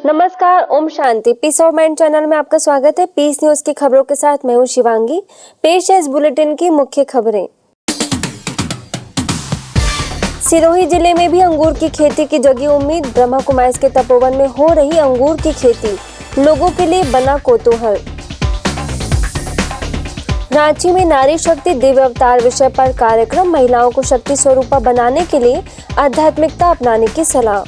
नमस्कार, Om Shanti. Piece of mind channel में आपका स्वागत है। पीस न्यूज की खबरों के साथ मैं हूं शिवांगी। पेश है इस बुलेटिन की मुख्य खबरें। सिरोही जिले में भी अंगूर की खेती की जगी उम्मीद। ब्रह्मा कुमारी के तपोवन में हो रही अंगूर की खेती लोगों के लिए बना कौतूहल। रांची में नारी शक्ति दिव्य अवतार विषय पर कार्यक्रम। महिलाओं को शक्ति स्वरूपा बनाने के लिए आध्यात्मिकता अपनाने की सलाह।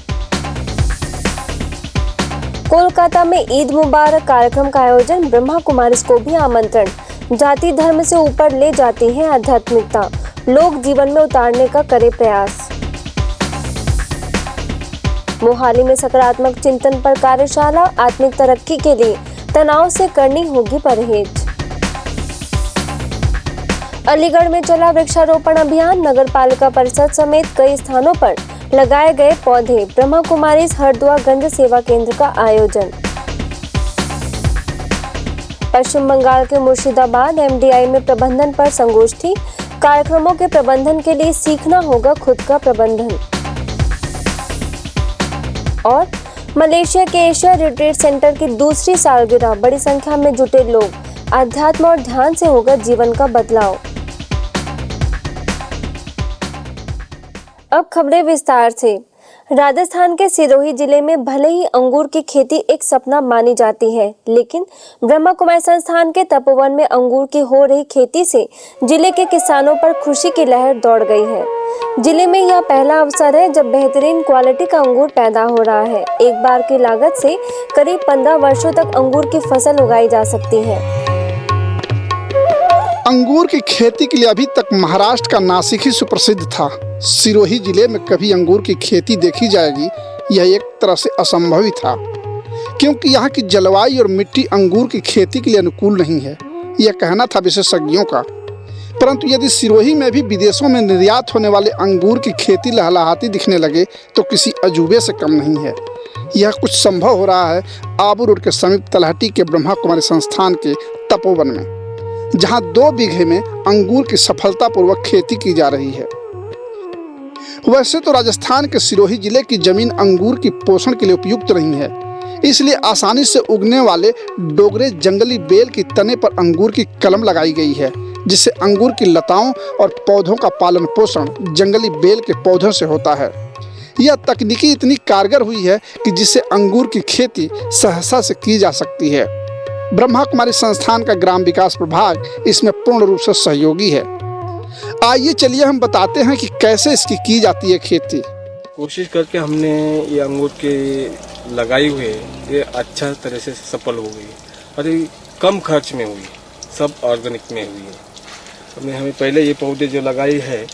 कोलकाता में ईद मुबारक कार्यक्रम का आयोजन। ब्रह्मा कुमारी को भी आमंत्रण। जाति धर्म से ऊपर ले जाती है आध्यात्मिकता, लोग जीवन में उतारने का करे प्रयास। मोहाली में सकारात्मक चिंतन पर कार्यशाला। आत्मिक तरक्की के लिए तनाव से करनी होगी परहेज। अलीगढ़ में चला वृक्षारोपण अभियान। नगर पालिका परिषद समेत कई स्थानों पर लगाए गए पौधे। ब्रह्मा कुमारी हरदुआ गंज सेवा केंद्र का आयोजन। पश्चिम बंगाल के मुर्शिदाबाद एमडीआई में प्रबंधन पर संगोष्ठी। कार्यक्रमों के प्रबंधन के लिए सीखना होगा खुद का प्रबंधन। और मलेशिया के एशिया रिट्रीट सेंटर की दूसरी सालगिरह। बड़ी संख्या में जुटे लोग। आध्यात्म और ध्यान से होगा जीवन का बदलाव। अब खबरें विस्तार से। राजस्थान के सिरोही जिले में भले ही अंगूर की खेती एक सपना मानी जाती है, लेकिन ब्रह्मा कुमारी संस्थान के तपोवन में अंगूर की हो रही खेती से जिले के किसानों पर खुशी की लहर दौड़ गई है। जिले में यह पहला अवसर है जब बेहतरीन क्वालिटी का अंगूर पैदा हो रहा है। एक बार की लागत से करीब 15 वर्षों तक अंगूर की फसल उगाई जा सकती है। अंगूर की खेती के लिए अभी तक महाराष्ट्र का नासिक ही सुप्रसिद्ध था। सिरोही जिले में कभी अंगूर की खेती देखी जाएगी, यह एक तरह से असंभव ही था, क्योंकि यहाँ की जलवायु और मिट्टी अंगूर की खेती के लिए अनुकूल नहीं है, यह कहना था विशेषज्ञों का। परंतु यदि सिरोही में भी विदेशों में निर्यात होने वाले अंगूर की खेती लहलहाती दिखने लगे तो किसी अजूबे से कम नहीं है। यह कुछ संभव हो रहा है आबू रोड के समीप तलहटी के ब्रह्मा कुमारी संस्थान के तपोवन में, जहां 2 बीघे में अंगूर की सफलतापूर्वक खेती की जा रही है। वैसे तो राजस्थान के सिरोही जिले की जमीन अंगूर की पोषण के लिए उपयुक्त नहीं है, इसलिए आसानी से उगने वाले डोगरे जंगली बेल की तने पर अंगूर की कलम लगाई गई है, जिससे अंगूर की लताओं और पौधों का पालन पोषण जंगली बेल के पौधों से होता है। यह तकनीकी इतनी कारगर हुई है कि जिससे अंगूर की खेती सहसा से की जा सकती है। ब्रह्मा कुमारी संस्थान का ग्राम विकास प्रभाग इसमें पूर्ण रूप से सहयोगी है। आइए चलिए हम बताते हैं कि कैसे इसकी की जाती है खेती। कोशिश करके हमने ये अंगूर के लगाई हुई है, ये अच्छा तरह से सफल हो गई और ये कम खर्च में हुई, सब ऑर्गेनिक में हुई है। हमें पहले ये पौधे जो लगाई है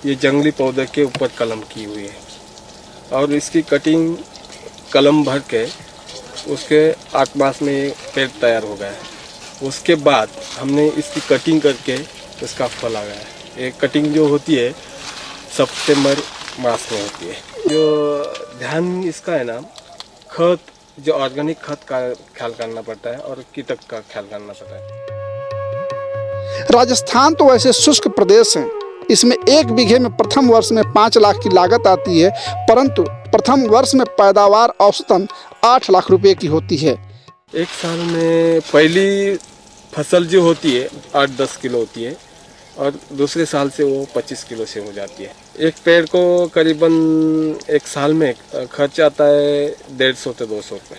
ये जंगली पौधे के ऊपर कलम की हुई है और इसकी कटिंग कलम भर के उसके 8 मास में ये पेड़ तैयार हो गया है। उसके बाद हमने इसकी कटिंग करके इसका फल आ गया है। ये कटिंग जो होती है सितंबर मास में होती है। जो ध्यान इसका है ना, खत जो ऑर्गेनिक खत का ख्याल करना पड़ता है और कीटक का ख्याल करना पड़ता है। राजस्थान तो वैसे शुष्क प्रदेश है, इसमें 1 बीघे में प्रथम वर्ष में 5 लाख की लागत आती है, परंतु प्रथम वर्ष में पैदावार औसतन 8 लाख रुपए की होती है। एक साल में पहली फसल जो होती है 8-10 किलो होती है और दूसरे साल से वो 25 किलो से हो जाती है। एक पेड़ को करीबन एक साल में खर्च आता है 150 से 200 रुपये।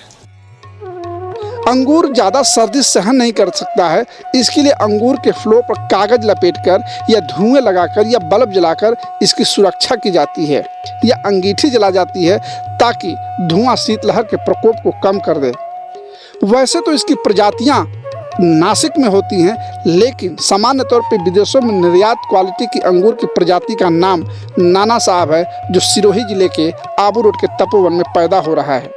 अंगूर ज़्यादा सर्दी सहन नहीं कर सकता है, इसके लिए अंगूर के फ्लो पर कागज लपेटकर या धुएं लगाकर या बल्ब जलाकर इसकी सुरक्षा की जाती है या अंगीठी जला जाती है ताकि धुआं शीतलहर के प्रकोप को कम कर दे। वैसे तो इसकी प्रजातियां नासिक में होती हैं, लेकिन सामान्य तौर पर विदेशों में निर्यात क्वालिटी की अंगूर की प्रजाति का नाम नाना साहब है, जो सिरोही जिले के आबू रोड के तपोवन में पैदा हो रहा है।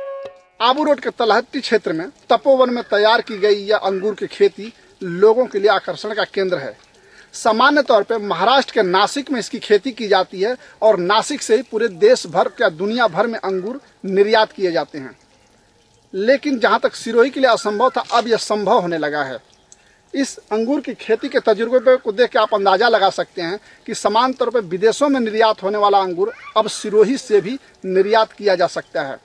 आबू रोड के तलहटी क्षेत्र में तपोवन में तैयार की गई यह अंगूर की खेती लोगों के लिए आकर्षण का केंद्र है। सामान्य तौर पर महाराष्ट्र के नासिक में इसकी खेती की जाती है और नासिक से ही पूरे देश भर या दुनिया भर में अंगूर निर्यात किए जाते हैं। लेकिन जहां तक सिरोही के लिए असंभव था, अब यह संभव होने लगा है। इस अंगूर की खेती के तजुर्बे को देख के आप अंदाजा लगा सकते हैं कि समान तौर पर विदेशों में निर्यात होने वाला अंगूर अब सिरोही से भी निर्यात किया जा सकता है।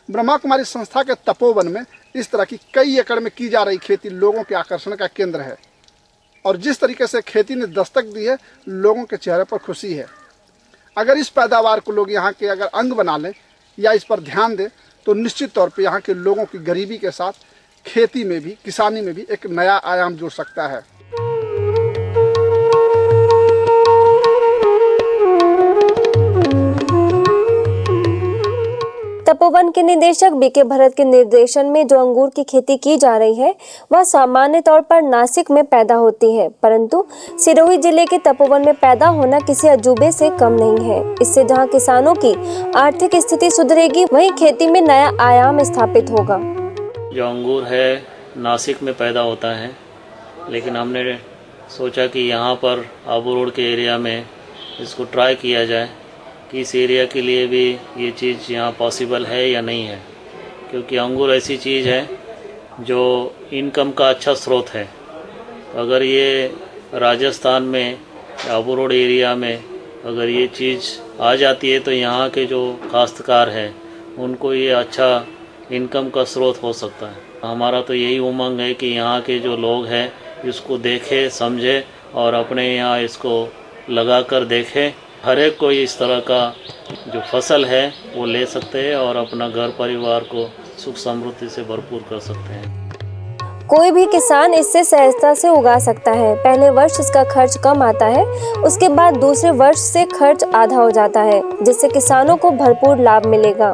ब्रह्मा कुमारी संस्था के तपोवन में इस तरह की कई एकड़ में की जा रही खेती लोगों के आकर्षण का केंद्र है और जिस तरीके से खेती ने दस्तक दी है, लोगों के चेहरे पर खुशी है। अगर इस पैदावार को लोग यहाँ के अगर अंग बना लें या इस पर ध्यान दें तो निश्चित तौर पे यहाँ के लोगों की गरीबी के साथ खेती में भी, किसानी में भी एक नया आयाम जुड़ सकता है। तपोवन के निदेशक बीके भरत के निर्देशन में जो अंगूर की खेती की जा रही है वह सामान्य तौर पर नासिक में पैदा होती है, परंतु सिरोही जिले के तपोवन में पैदा होना किसी अजूबे से कम नहीं है। इससे जहां किसानों की आर्थिक स्थिति सुधरेगी, वहीं खेती में नया आयाम स्थापित होगा। जो अंगूर है नासिक में पैदा होता है, लेकिन हमने सोचा कि यहाँ पर आबू रोड के एरिया में इसको ट्राई किया जाए कि इस एरिया के लिए भी ये चीज़ यहाँ पॉसिबल है या नहीं है, क्योंकि अंगूर ऐसी चीज़ है जो इनकम का अच्छा स्रोत है। अगर ये राजस्थान में आबू रोड एरिया में अगर ये चीज़ आ जाती है तो यहाँ के जो काश्तकार हैं उनको ये अच्छा इनकम का स्रोत हो सकता है। हमारा तो यही उमंग है कि यहाँ के जो लोग हैं इसको देखें, समझें और अपने यहाँ इसको लगा कर देखें। हर एक कोई इस तरह का जो फसल है वो ले सकते हैं और अपना घर परिवार को सुख समृद्धि से भरपूर कर सकते हैं। कोई भी किसान इससे सहजता से उगा सकता है। पहले वर्ष इसका खर्च कम आता है, उसके बाद दूसरे वर्ष से खर्च आधा हो जाता है, जिससे किसानों को भरपूर लाभ मिलेगा।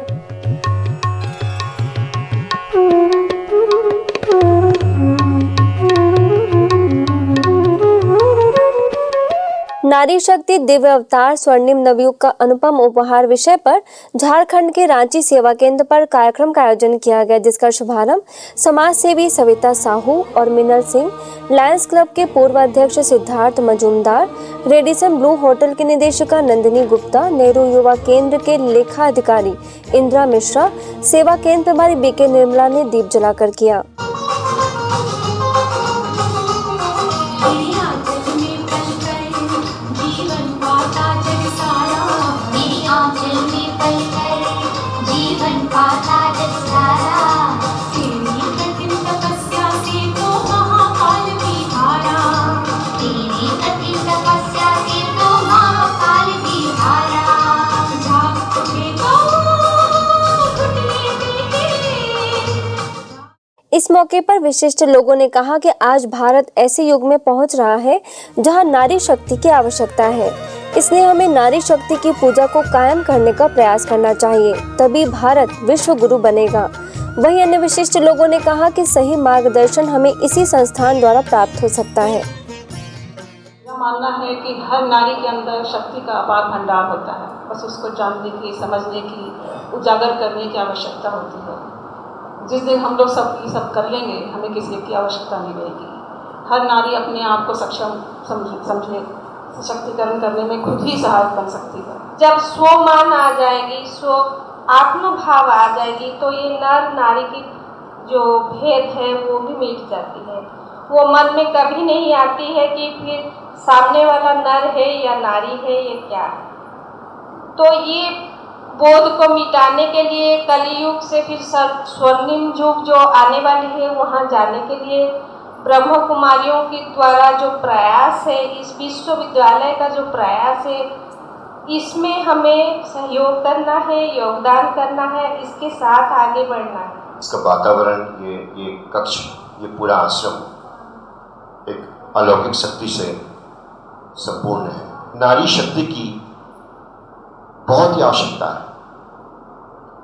नारी शक्ति दिव्य अवतार स्वर्णिम नवयुग का अनुपम उपहार विषय पर झारखंड के रांची सेवा केंद्र पर कार्यक्रम का आयोजन किया गया, जिसका शुभारंभ समाज सेवी सविता साहू और मिनल सिंह, लायंस क्लब के पूर्व अध्यक्ष Siddharth Majumdar, Radisson Blu hotel की निदेशिका नंदिनी गुप्ता, नेहरू युवा केंद्र के लेखा अधिकारी इंदिरा मिश्रा, सेवा केंद्र प्रभारी बीके निर्मला ने दीप जलाकर किया। इस मौके पर विशिष्ट लोगों ने कहा कि आज भारत ऐसे युग में पहुंच रहा है जहां नारी शक्ति की आवश्यकता है, इसलिए हमें नारी शक्ति की पूजा को कायम करने का प्रयास करना चाहिए, तभी भारत विश्व गुरु बनेगा। वहीं अन्य विशिष्ट लोगों ने कहा कि सही मार्गदर्शन हमें इसी संस्थान द्वारा प्राप्त हो सकता है। मेरा मानना है कि हर नारी के अंदर शक्ति का अपार भंडार होता है, बस उसको जानने की, समझने की, उजागर करने की आवश्यकता होती है। जिस दिन हम लोग सब ये सब कर लेंगे, हमें किसी की आवश्यकता नहीं रहेगी। हर नारी अपने आप को सक्षम समझे, सशक्तिकरण करने में खुद ही सहायक बन सकती है। जब स्वमान आ जाएगी, स्व आत्मभाव आ जाएगी, तो ये नर नारी की जो भेद है वो भी मिट जाती है। वो मन में कभी नहीं आती है कि फिर सामने वाला नर है या नारी है, ये क्या है। तो ये बोध को मिटाने के लिए कलियुग से फिर स्वर्णिम युग जो आने वाली है वहाँ जाने के लिए ब्रह्म कुमारियों के द्वारा जो प्रयास है, इस विश्वविद्यालय का जो प्रयास है, इसमें हमें सहयोग करना है, योगदान करना है, इसके साथ आगे बढ़ना है। इसका वातावरण, ये कक्ष, ये पूरा आश्रम एक अलौकिक शक्ति से संपूर्ण है। नारी शक्ति की बहुत ही आवश्यकता है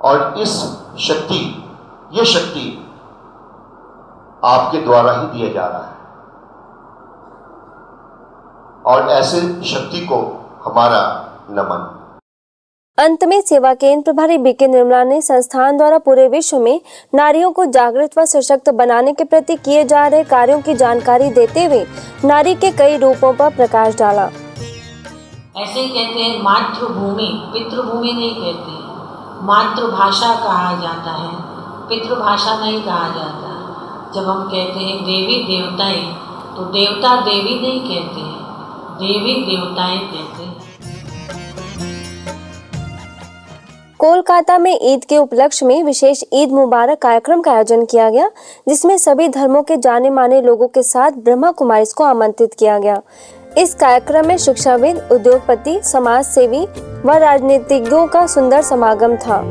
और इस शक्ति, ये शक्ति आपके द्वारा ही दिया जा रहा है और ऐसे शक्ति को हमारा नमन। अंत में सेवा केंद्र प्रभारी बीके निर्मला ने संस्थान द्वारा पूरे विश्व में नारियों को जागृत व सशक्त बनाने के प्रति किए जा रहे कार्यों की जानकारी देते हुए नारी के कई रूपों पर प्रकाश डाला। ऐसे ही कहते हैं मातृभूमि, पितृभूमि नहीं कहते, मातृभाषा कहा जाता है, पितृभाषा नहीं कहा जाता। जब हम कहते हैं देवी देवताएं, तो देवता देवी नहीं कहते हैं, देवी देवताएं कहते हैं। कोलकाता में ईद के उपलक्ष्य में विशेष ईद मुबारक कार्यक्रम का आयोजन किया गया, जिसमें सभी धर्मों के जाने माने लोगों के साथ ब्रह्मा कुमारीज को आमंत्रित किया गया। इस कार्यक्रम में शिक्षाविद, उद्योगपति, समाज सेवी व राजनीतिज्ञों का सुंदर समागम था।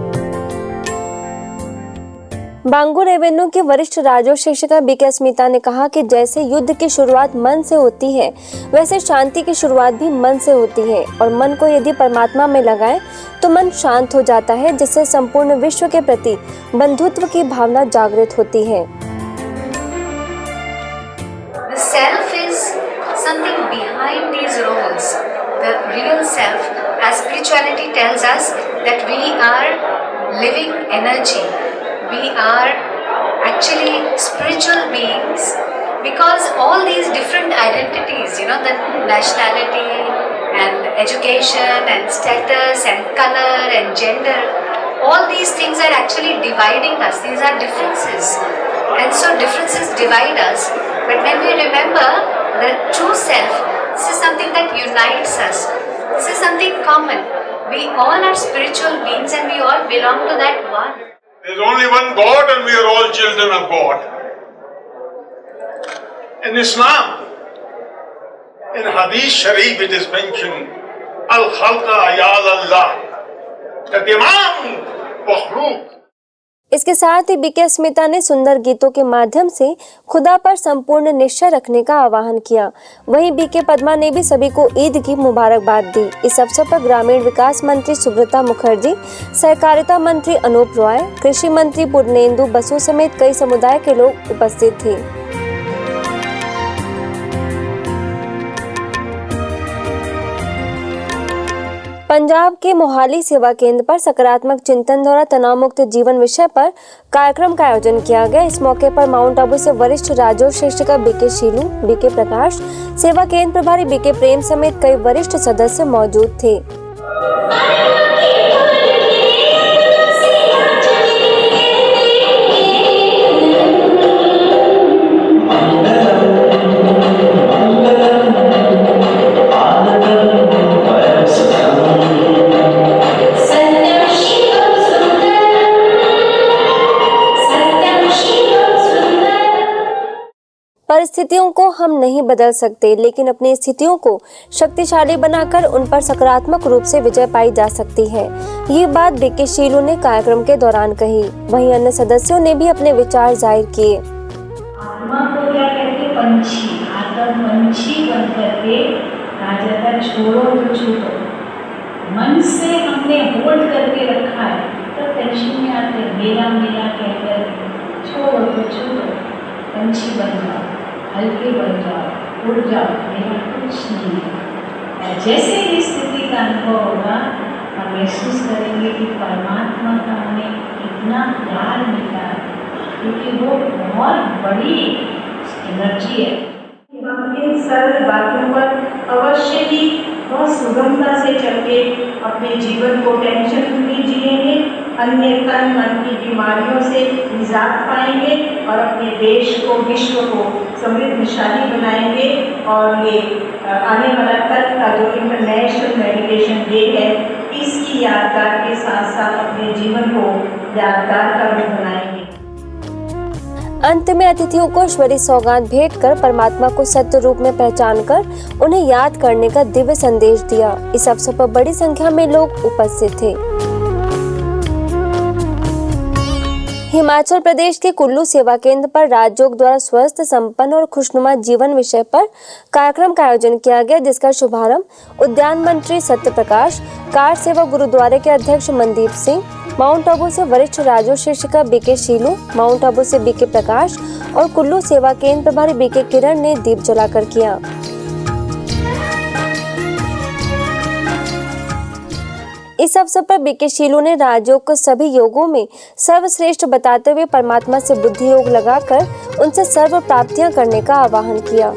बांगू रेवेन्यू की वरिष्ठ राजस्व शिक्षिका बीके अस्मिता ने कहा कि जैसे युद्ध की शुरुआत मन से होती है, वैसे शांति की शुरुआत भी मन से होती है और मन को यदि परमात्मा में लगाएं तो मन शांत हो जाता है, जिससे संपूर्ण विश्व के प्रति बंधुत्व की भावना जागृत होती है। The self is something behind these roles. The real self, as spirituality tells us, that we are living energy. We are actually spiritual beings, because all these different identities, the nationality and education and status and color and gender, all these things are actually dividing us. These are differences, and so differences divide us. But when we remember the true self, this is something that unites us. This is something common. We all are spiritual beings and we all belong to that one. There is only one God and we are all children of God. In Islam, in Hadith Sharif it is mentioned, Al-Khalqa Ayal Allah, that Imam Makhluk. इसके साथ ही BK अस्मिता ने सुंदर गीतों के माध्यम से खुदा पर संपूर्ण निश्चय रखने का आह्वान किया। वहीं बीके पद्मा ने भी सभी को ईद की मुबारकबाद दी। इस अवसर पर ग्रामीण विकास मंत्री सुब्रता मुखर्जी, सहकारिता मंत्री अनूप रॉय, कृषि मंत्री पूर्णेंदु बसु समेत कई समुदाय के लोग उपस्थित थे। पंजाब के मोहाली सेवा केंद्र पर सकारात्मक चिंतन द्वारा तनाव मुक्त जीवन विषय पर कार्यक्रम का आयोजन किया गया। इस मौके पर माउंट आबू से वरिष्ठ राजस्व शिक्षिका बीके शीलू, बीके प्रकाश, सेवा केंद्र प्रभारी बीके प्रेम समेत कई वरिष्ठ सदस्य मौजूद थे। परिस्थितियों को हम नहीं बदल सकते, लेकिन अपनी स्थितियों को शक्तिशाली बनाकर उन पर सकारात्मक रूप से विजय पाई जा सकती है। ये बात बीके शीलू ने कार्यक्रम के दौरान कही। वहीं अन्य सदस्यों ने भी अपने विचार जाहिर किए। आत्मा को क्या कहते, पंछी, आत्मा पंछी बन करके कहा जाता है छोड़ो तो छूटो। मन से हमने होल्ड करके रखा है तो टेंशन में आते, मेरा मेरा कहकर छोड़ो तो छूटो, पंछी बन जाओ, हल्के बन जाओ, उड़ जाओ, मेरा कुछ नहीं है। जैसे ही स्थिति का अनुभव होगा, हम महसूस करेंगे कि परमात्मा का हमें कितना प्यार मिलता है, क्योंकि वो बहुत बड़ी एनर्जी है। हम इन सरल बातों पर अवश्य ही बहुत सुगमता से चल के अपने जीवन को टेंशन फ्री जिएंगे, अन्य तन मन की बीमारियों से निजात पाएंगे और अपने देश को, विश्व को समृद्धशाली बनाएंगे। और ये आने वाला कल का जो इंटरनेशनल मेडिटेशन डे है, इसकी यादगार के साथ साथ अपने जीवन को यादगार का रूप बनाएंगे। अंत में अतिथियों को ईश्वरीय सौगात भेंट कर परमात्मा को सत्य रूप में पहचान कर उन्हें याद करने का दिव्य संदेश दिया। इस अवसर पर बड़ी संख्या में लोग उपस्थित थे। हिमाचल प्रदेश के कुल्लू सेवा केंद्र पर राजयोग द्वारा स्वस्थ, संपन्न और खुशनुमा जीवन विषय पर कार्यक्रम का आयोजन किया गया, जिसका शुभारंभ उद्यान मंत्री सत्य प्रकाश, कार सेवा गुरुद्वारे के अध्यक्ष मनदीप सिंह, माउंट आबू से वरिष्ठ राजस्व शिक्षिका बीके शीलू, माउंट आबू से बीके प्रकाश और कुल्लू सेवा केंद्र प्रभारी बीके किरण ने दीप जलाकर किया। इस अवसर पर बीके शीलू ने राजयोग को सभी योगों में सर्वश्रेष्ठ बताते हुए परमात्मा से बुद्धि योग लगाकर उनसे सर्व प्राप्तियां करने का आह्वान किया।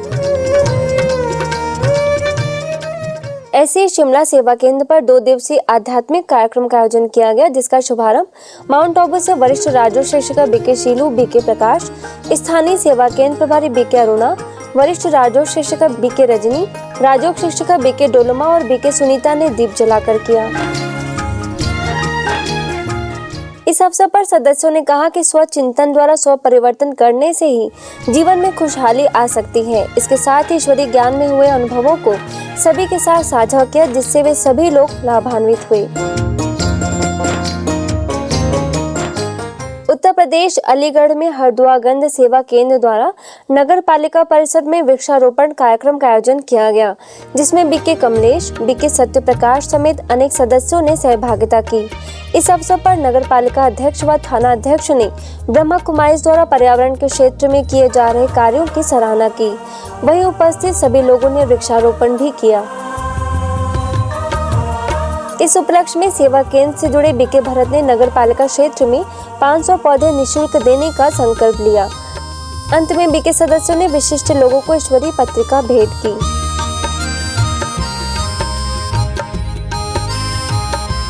ऐसे ही शिमला सेवा केंद्र पर 2 दिवसीय आध्यात्मिक कार्यक्रम का आयोजन किया गया, जिसका शुभारंभ माउंट आबू से वरिष्ठ राजस्व शिक्षिका बीके शीलू, बीके प्रकाश, स्थानीय सेवा केंद्र प्रभारी बीके अरुणा, वरिष्ठ राजस्व शिक्षिका बीके रजनी, राजयोग शिक्षिका बीके डोलमा और बीके सुनीता ने दीप जलाकर किया। इस अवसर पर सदस्यों ने कहा कि स्व चिंतन द्वारा स्व परिवर्तन करने से ही जीवन में खुशहाली आ सकती है। इसके साथ ही ईश्वरीय ज्ञान में हुए अनुभवों को सभी के साथ साझा किया, जिससे वे सभी लोग लाभान्वित हुए। उत्तर प्रदेश अलीगढ़ में हरदुआ गंध सेवा केंद्र द्वारा नगर पालिका परिसर में वृक्षारोपण कार्यक्रम का आयोजन किया गया, जिसमें बीके कमलेश, बीके सत्य प्रकाश समेत अनेक सदस्यों ने सहभागिता की। इस अवसर पर नगर पालिका अध्यक्ष व थाना अध्यक्ष ने ब्रह्मा कुमारीज द्वारा पर्यावरण के क्षेत्र में किए जा रहे कार्यों की सराहना की। वहीं उपस्थित सभी लोगों ने वृक्षारोपण भी किया। इस उपलक्ष्य में सेवा केंद्र से जुड़े बीके भरत ने नगर पालिका क्षेत्र में 500 पौधे निःशुल्क देने का संकल्प लिया। अंत में बीके सदस्यों ने विशिष्ट लोगों को ईश्वरीय पत्रिका भेंट की।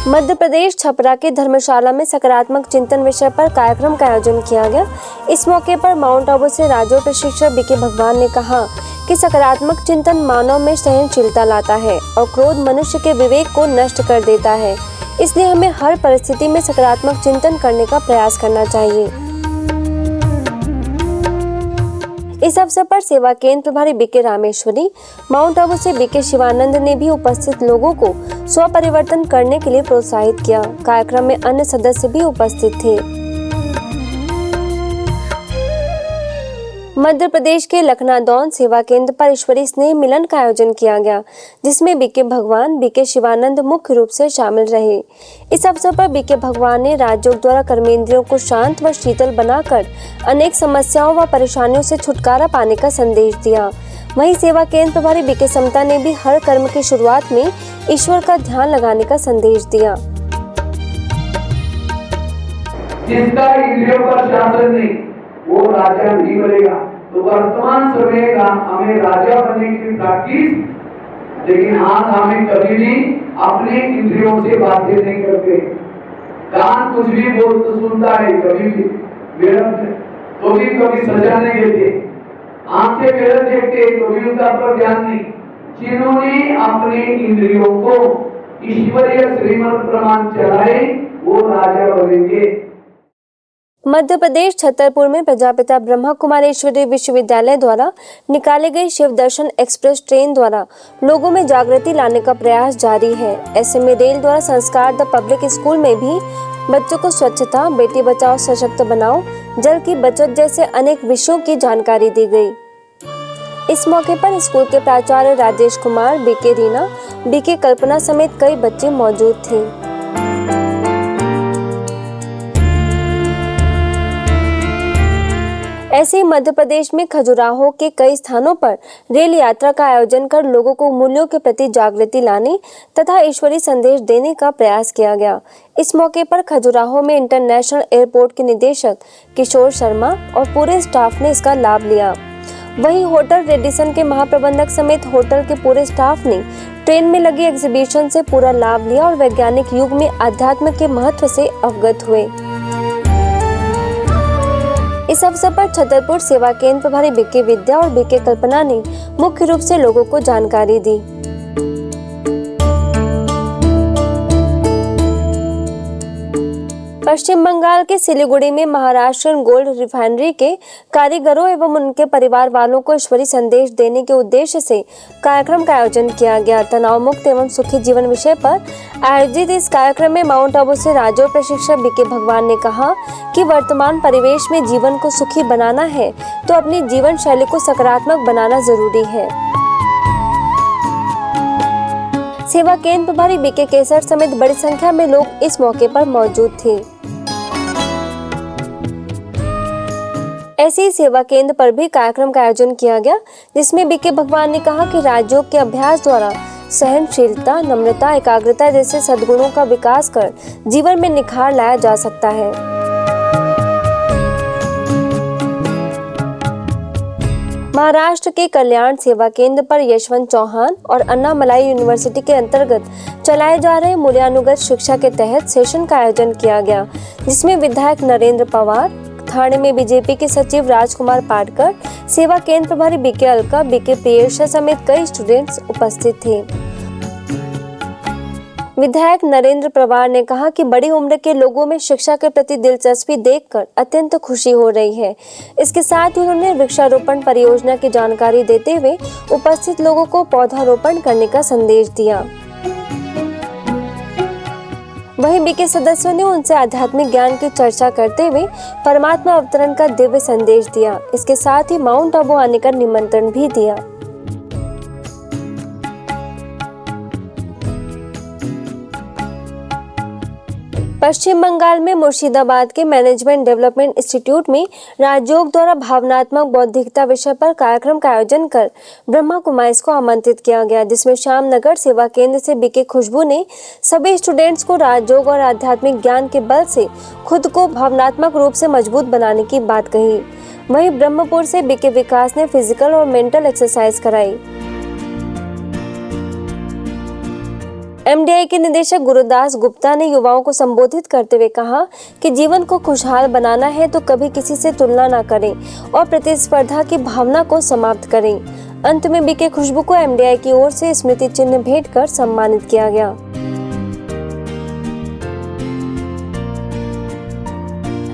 मध्य प्रदेश छपरा के धर्मशाला में सकारात्मक चिंतन विषय पर कार्यक्रम का आयोजन किया गया। इस मौके पर माउंट आबू से राज्य प्रशिक्षक बीके भगवान ने कहा कि सकारात्मक चिंतन मानव में सहनशीलता लाता है और क्रोध मनुष्य के विवेक को नष्ट कर देता है। इसलिए हमें हर परिस्थिति में सकारात्मक चिंतन करने का प्रयास करना चाहिए। इस अवसर पर सेवा केंद्र प्रभारी बीके रामेश्वरी, माउंट आबू से बीके शिवानंद ने भी उपस्थित लोगों को स्व परिवर्तन करने के लिए प्रोत्साहित किया। कार्यक्रम में अन्य सदस्य भी उपस्थित थे। मध्य प्रदेश के लखनादौन सेवा केंद्र पर ईश्वरीय स्नेह मिलन का आयोजन किया गया, जिसमें बीके भगवान, बीके शिवानंद मुख्य रूप से शामिल रहे। इस अवसर पर बीके भगवान ने राजयोग द्वारा कर्मेंद्रियों को शांत व शीतल बनाकर अनेक समस्याओं व परेशानियों से छुटकारा पाने का संदेश दिया। वहीं सेवा केंद्र प्रभारी बीके समता ने भी हर कर्म की शुरुआत में ईश्वर का ध्यान लगाने का संदेश दिया। जिसका इंद्रियों पर शासन नहीं वो राजा नहीं बनेगा। तो वर्तमान समय का हमें राजा बनने की प्रैक्टिस, लेकिन आज हमें कभी भी अपने इंद्रियों से बातें नहीं करते। कान कुछ भी बोल तो सुनता है, कभी भी विरक्त तो भी कभी सजा नहीं देते। आंखें विरक्त देखते तो भी उनका पर ध्यान नहीं। जिन्होंने अपने इंद्रियों को ईश्वरीय श्रीमत प्रमाण चलाए वो राजा बनेंगे। मध्य प्रदेश छतरपुर में प्रजापिता ब्रह्मा कुमारेश्वरी विश्वविद्यालय द्वारा निकाली गई शिव दर्शन एक्सप्रेस ट्रेन द्वारा लोगों में जागृति लाने का प्रयास जारी है। ऐसे में रेल द्वारा संस्कार द पब्लिक स्कूल में भी बच्चों को स्वच्छता, बेटी बचाओ सशक्त बनाओ, जल की बचत जैसे अनेक विषयों की जानकारी दी गई। इस मौके पर स्कूल के प्राचार्य राजेश कुमार, बीके रीना, बीके कल्पना समेत कई बच्चे मौजूद थे। ऐसे ही मध्य प्रदेश में खजुराहो के कई स्थानों पर रेल यात्रा का आयोजन कर लोगों को मूल्यों के प्रति जागृति लाने तथा ईश्वरीय संदेश देने का प्रयास किया गया। इस मौके पर खजुराहो में इंटरनेशनल एयरपोर्ट के निदेशक किशोर शर्मा और पूरे स्टाफ ने इसका लाभ लिया। वहीं होटल रेडिसन के महाप्रबंधक समेत होटल के पूरे स्टाफ ने ट्रेन में लगी एग्जीबिशन से पूरा लाभ लिया और वैज्ञानिक युग में अध्यात्म के महत्व से अवगत हुए। इस अवसर पर छतरपुर सेवा केंद्र प्रभारी बीके विद्या और बीके कल्पना ने मुख्य रूप से लोगों को जानकारी दी। पश्चिम बंगाल के सिलीगुड़ी में महाराष्ट्र गोल्ड रिफाइनरी के कारीगरों एवं उनके परिवार वालों को ईश्वरीय संदेश देने के उद्देश्य से कार्यक्रम का आयोजन किया गया। तनाव मुक्त एवं सुखी जीवन विषय पर आयोजित इस कार्यक्रम में माउंट आबू से राज्य प्रशिक्षक बीके भगवान ने कहा कि वर्तमान परिवेश में जीवन को सुखी बनाना है तो अपनी जीवन शैली को सकारात्मक बनाना जरूरी है। सेवा केंद्र प्रभारी बीके केसर समेत बड़ी संख्या में लोग इस मौके पर मौजूद थे। ऐसे ही सेवा केंद्र पर भी कार्यक्रम का आयोजन किया गया, जिसमें बीके भगवान ने कहा कि राजयोग के अभ्यास द्वारा सहनशीलता, नम्रता, एकाग्रता जैसे सद्गुणों का विकास कर जीवन में निखार लाया जा सकता है। महाराष्ट्र के कल्याण सेवा केंद्र पर यशवंत चौहान और अन्नामलाई यूनिवर्सिटी के अंतर्गत चलाए जा रहे मूल्यानुगत शिक्षा के तहत सेशन का आयोजन किया गया, जिसमें विधायक नरेंद्र पवार, थाने में बीजेपी के सचिव राजकुमार पाटकर, सेवा केंद्र प्रभारी बीके अलका, बीके प्रियेशा समेत कई स्टूडेंट्स उपस्थित थे। विधायक नरेंद्र पवार ने कहा कि बड़ी उम्र के लोगों में शिक्षा के प्रति दिलचस्पी देखकर अत्यंत खुशी हो रही है। इसके साथ ही उन्होंने वृक्षारोपण परियोजना की जानकारी देते हुए उपस्थित लोगों को पौधारोपण करने का संदेश दिया। वहीं बीके सदस्यों ने उनसे आध्यात्मिक ज्ञान की चर्चा करते हुए परमात्मा अवतरण का दिव्य संदेश दिया। इसके साथ ही माउंट आबू आने का निमंत्रण भी दिया। पश्चिम बंगाल में मुर्शिदाबाद के मैनेजमेंट डेवलपमेंट इंस्टीट्यूट में राजयोग द्वारा भावनात्मक बौद्धिकता विषय पर कार्यक्रम का आयोजन कर ब्रह्मा कुमारीज को आमंत्रित किया गया, जिसमें श्यामनगर सेवा केंद्र से बीके खुशबू ने सभी स्टूडेंट्स को राजयोग और आध्यात्मिक ज्ञान के बल से खुद को भावनात्मक रूप से मजबूत बनाने की बात कही। वहीं ब्रह्मपुर से बीके विकास ने फिजिकल और मेंटल एक्सरसाइज कराई। एमडीआई के निदेशक गुरुदास गुप्ता ने युवाओं को संबोधित करते हुए कहा कि जीवन को खुशहाल बनाना है तो कभी किसी से तुलना न करें और प्रतिस्पर्धा की भावना को समाप्त करें। अंत में बीके खुशबू को एमडीआई की ओर से स्मृति चिन्ह भेंट कर सम्मानित किया गया।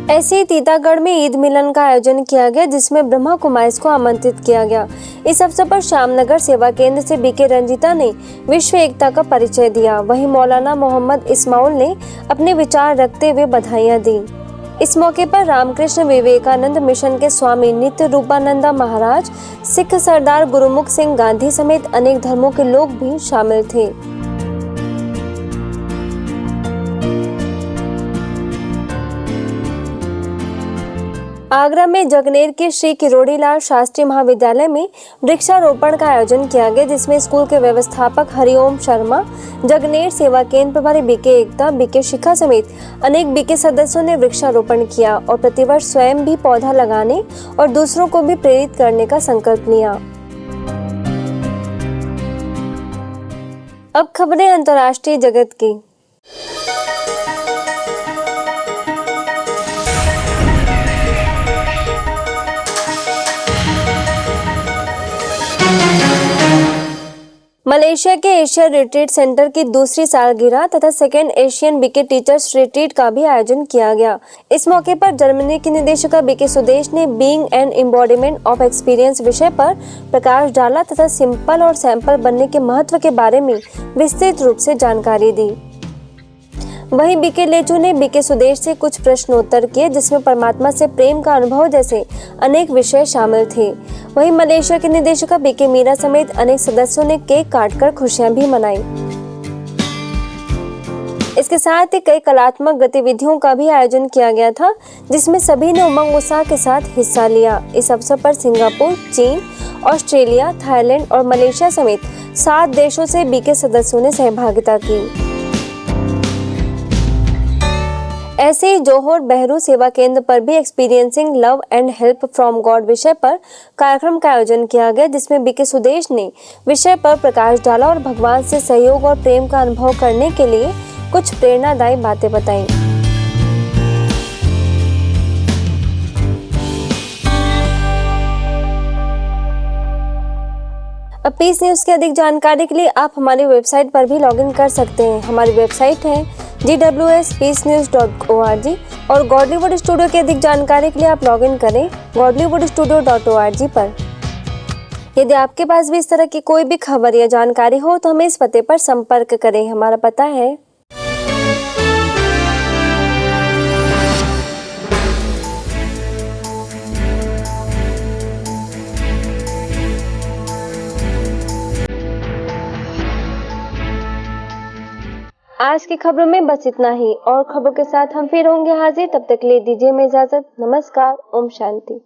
ऐसे ही तीतागढ़ में ईद मिलन का आयोजन किया गया, जिसमें ब्रह्मा कुमारीज को आमंत्रित किया गया। इस अवसर पर श्यामनगर सेवा केंद्र से बीके रंजीता ने विश्व एकता का परिचय दिया। वहीं मौलाना मोहम्मद इस्माउल ने अपने विचार रखते हुए बधाइयां दी। इस मौके पर रामकृष्ण विवेकानंद मिशन के स्वामी नित्य रूपानंदा महाराज, सिख सरदार गुरुमुख सिंह गांधी समेत अनेक धर्मों के लोग भी शामिल थे। आगरा में जगनेर के श्री किरोड़ीलाल शास्त्री महाविद्यालय में वृक्षारोपण का आयोजन किया गया, जिसमें स्कूल के व्यवस्थापक हरिओम शर्मा, जगनेर सेवा केंद्र प्रभारी बीके एकता, बीके शिखा समेत अनेक बीके सदस्यों ने वृक्षारोपण किया और प्रतिवर्ष स्वयं भी पौधा लगाने और दूसरों को भी प्रेरित करने का संकल्प लिया। अब खबरें अंतर्राष्ट्रीय जगत की। मलेशिया के एशिया रिट्रीट सेंटर की दूसरी सालगिरह तथा second Asian BK teachers retreat का भी आयोजन किया गया। इस मौके पर जर्मनी की निदेशिका बीके सुदेश ने being an embodiment of experience विषय पर प्रकाश डाला तथा सिंपल और सैंपल बनने के महत्व के बारे में विस्तृत रूप से जानकारी दी। वहीं बीके लेचू ने बीके सुदेश से कुछ प्रश्नोत्तर किए, जिसमें परमात्मा से प्रेम का अनुभव जैसे अनेक विषय शामिल थे। वहीं मलेशिया की निदेशिका बीके मीरा समेत अनेक सदस्यों ने केक काटकर खुशियां भी मनाई। इसके साथ ही कई कलात्मक गतिविधियों का भी आयोजन किया गया था, जिसमें सभी ने उमंग उत्साह के साथ हिस्सा लिया। इस अवसर पर सिंगापुर, चीन, ऑस्ट्रेलिया, थाईलैंड और मलेशिया समेत 7 देशों से बीके सदस्यों ने सहभागिता की। ऐसे ही जोहोर बेहरू सेवा केंद्र पर भी experiencing love and help from God विषय पर कार्यक्रम का आयोजन किया गया, जिसमें बीके सुदेश ने विषय पर प्रकाश डाला और भगवान से सहयोग और प्रेम का अनुभव करने के लिए कुछ प्रेरणादायी बातें बताई। अब पीस न्यूज की अधिक जानकारी के लिए आप हमारी वेबसाइट पर भी लॉगिन कर सकते हैं। हमारी वेबसाइट है gwspeacenews.org और गॉडलीवुड स्टूडियो की अधिक जानकारी के लिए आप लॉगिन करें godlywoodstudio.org पर। यदि आपके पास भी इस तरह की कोई भी खबर या जानकारी हो तो हमें इस पते पर संपर्क करें। हमारा पता है आज की खबरों में बस इतना ही, और खबरों के साथ हम फिर होंगे हाजिर। तब तक ले दीजिए हमें इजाजत। नमस्कार, ओम शांति।